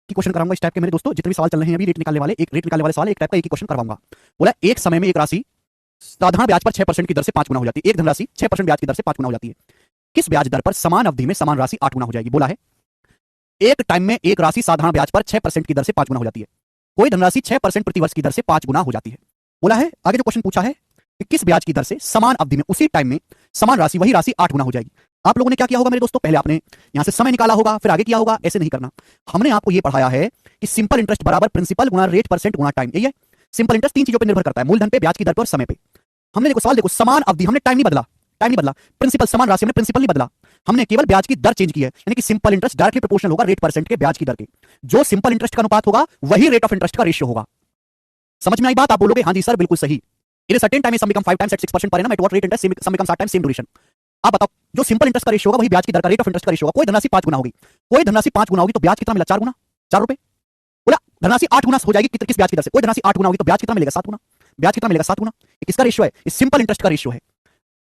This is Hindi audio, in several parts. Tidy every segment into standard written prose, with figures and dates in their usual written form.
की क्वेश्चन कराऊंगा इस टाइप के मेरे दोस्तों। जितने भी सवाल चल रहे हैं अभी रेट निकालने वाले, एक रेट निकालने वाले सवाल एक टाइप का एक ही क्वेश्चन करवाऊंगा। बोला एक समय में एक राशि साधारण ब्याज पर 6% की दर से 5 गुना हो जाती है। एक धनराशि 6% ब्याज की दर से 5 गुना हो जाती है। किस ब्याज दर पर समान अवधि में समान राशि 8 गुना हो जाएगी? बोला है एक टाइम में एक राशि साधारण ब्याज पर 6% की दर से 5 गुना हो जाती है। कोई धनराशि 6% प्रतिवर्ष की दर से 5 गुना हो जाती है। बोला है आगे जो क्वेश्चन पूछा है कि किस ब्याज की दर से समान अवधि में उसी टाइम में समान राशि वही राशि 8 गुना हो जाएगी। आप लोगों ने क्या किया होगा मेरे दोस्तों, पहले आपने यहां से समय निकाला होगा फिर आगे किया होगा। ऐसे नहीं करना। हमने आपको यह पढ़ाया है कि सिंपल इंटरेस्ट बराबर प्रिंसिपल गुणा रेट परसेंट गुणा टाइम। यही है सिंपल इंटरेस्ट। तीन चीजों पर निर्भर करता है, मूलधन पे, ब्याज की दर पर और समय पे। हमने देखो सवाल देखो, समान अवधि, हमने टाइम नहीं बदला, टाइम नहीं बदला, प्रिंसिपल समान राशि, हमने प्रिंसिपल नहीं बदला, हमने केवल ब्याज की दर चेंज की है। यानी कि सिंपल इंटरेस्ट डायरेक्टली प्रोपोर्शनल होगा रेट परसेंट के ब्याज की दर के। जो सिंपल इंटरेस्ट का अनुपात होगा वही रेट ऑफ इंटरेस्ट का रेशियो होगा। समझ में आई बात? आप बोलोगे हाँ जी सर बिल्कुल सही। In certain time sum become 5 times at 6% per annum at what rate interest sum become 7 times same duration. आप बताओ जो सिंपल इंटरेस्ट का रेशियो होगा वही ब्याज की दर का रेट ऑफ इंटरेस्ट का रेशियो होगा। कोई धनराशि 5 गुना होगी, कोई धनराशि 5 गुना होगी तो ब्याज कितना मिला? 4 गुना, 4 रुपए। बोला धनराशि 8 गुना हो जाएगी किस ब्याज की दर से? कोई धनराशि 8 गुना होगी तो ब्याज कितना मिलेगा? 7 गुना। ब्याज कितना मिलेगा? 7 गुना। ये किसका रेशियो है? ये सिंपल इंटरेस्ट का रेशियो है।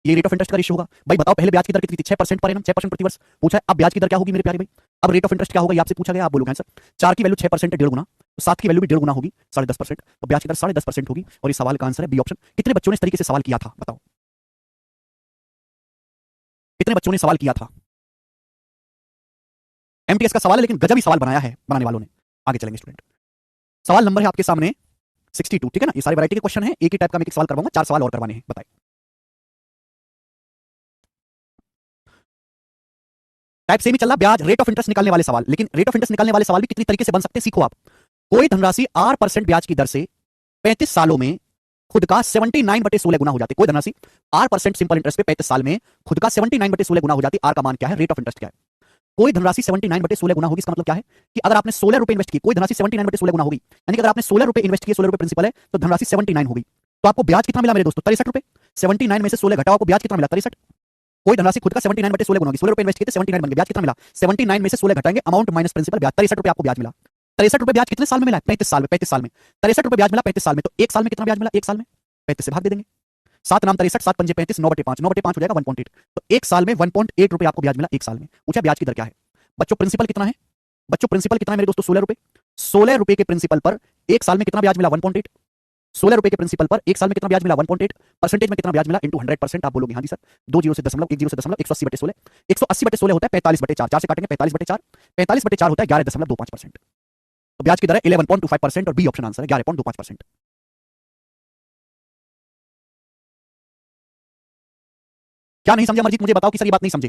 ये रेट ऑफ इंटरेस्ट का रेशियो होगा। भाई बताओ पहले ब्याज की दर कितनी थी? 6% पर एनम, 6% प्रति वर्ष पूछा है। अब ब्याज की दर क्या होगी मेरे प्यारे भाई? अब रेट ऑफ इंटरेस्ट क्या होगा ये आपसे पूछा गया। आप बोलोगे सर 4 की वैल्यू 6% है 1.5 गुना, तो 7 की वैल्यू भी 1.5 गुना होगी 10.5%, तो ब्याज की दर 10.5% होगी। और इस सवाल का आंसर है बी ऑप्शन। कितने बच्चों ने इस तरीके से सवाल किया था बताओ? कितने बच्चों ने सवाल किया था? एमटीएस का सवाल है लेकिन गजब ही सवाल बनाया है बनाने वालों ने। आगे चलेंगे स्टूडेंट। सवाल नंबर है आपके सामने 62। ठीक है ना, ये सारे वैरायटी के क्वेश्चन है। एक ही टाइप का मैं एक सवाल करवाऊंगा, 4 सवाल और करवाने हैं। बताइए टाइप सेम ही चल रहा, ब्याज रेट ऑफ इंटरेस्ट निकालने वाले सवाल। लेकिन रेट ऑफ इंटरेस्ट निकालने वाले सवाल भी कितनी तरीके से बन सकते हैं सीखो आप। कोई धनराशि 8% ब्याज की दर से 35 सालों में खुद का 79/16 गुना हो जाती है। कोई धनराशि 8% सिंपल इंटरेस्ट पे 35 साल में खुद का 79/16 गुना हो जाती है। आर का मान क्या है? रेट ऑफ इंटरेस्ट क्या है? कोई धनराशि 79/16 गुना होगी। इसका मतलब क्या है कि अगर आपने 16 रुपए इन्वेस्ट किए, कोई धनराशि 79/16 गुना होगी, यानी कि अगर आपने 16 रुपए इन्वेस्ट किए, 16 रुपए प्रिंसिपल है तो धनराशि 79 होगी। तो आपको ब्याज कितना मिला मेरे दोस्तों? 63 रुपए। 79 में से 16 घटाओ, आपको ब्याज कितना मिला? 63। कोई धनराशि खुद का 79/16 गुना होगी, 16 रुपए इन्वेस्ट किए थे 79 बन गए, ब्याज कितना मिला? 79 में से 16 घटाएंगे, अमाउंट माइनस प्रिंसिपल, ब्याज 63 रुपए आपको ब्याज मिला। 63 रुपए ब्याज कितने साल में मिला? 35 साल में। 35 साल में 63 रुपए ब्याज मिला 35 साल में, तो एक साल में कितना ब्याज मिला? एक साल में 35 से भाग दे देंगे। 7 नाम 63, 7 पंजे 35, 9/5, 9/5 हो जाएगा 1.8। तो एक साल में 1.8 रुपए आपको ब्याज मिला एक साल में। पूछा ब्याज की दर क्या है? बच्चों प्रिंसिपल कितना है? बच्चों प्रिंसिपल कितना है मेरे दोस्तों? 16 रुपए। 16 रुपए के प्रिंसिपल पर एक साल में कितना ब्याज मिला? 1.8। 16 रुपए के प्रिंसिपल पर एक साल में कितना ब्याज मिला? 1.8। परसेंटेज में कितना ब्याज मिला? इंटू 100%। आप बोलोगे हाँ जी सर, 2 जीरो से दशमलव, 1 जीरो से दशमलव, 180/16। 180/16 होता है 45/4, 4 से काटेंगे 45/4, 45/4 होता है 11.25%। तो ब्याज की दर है 11.25% और बी ऑप्शन आंसर है 11.25%। क्या नहीं समझा मर्जीत? मुझे बताओ कि सर ये बात नहीं समझे।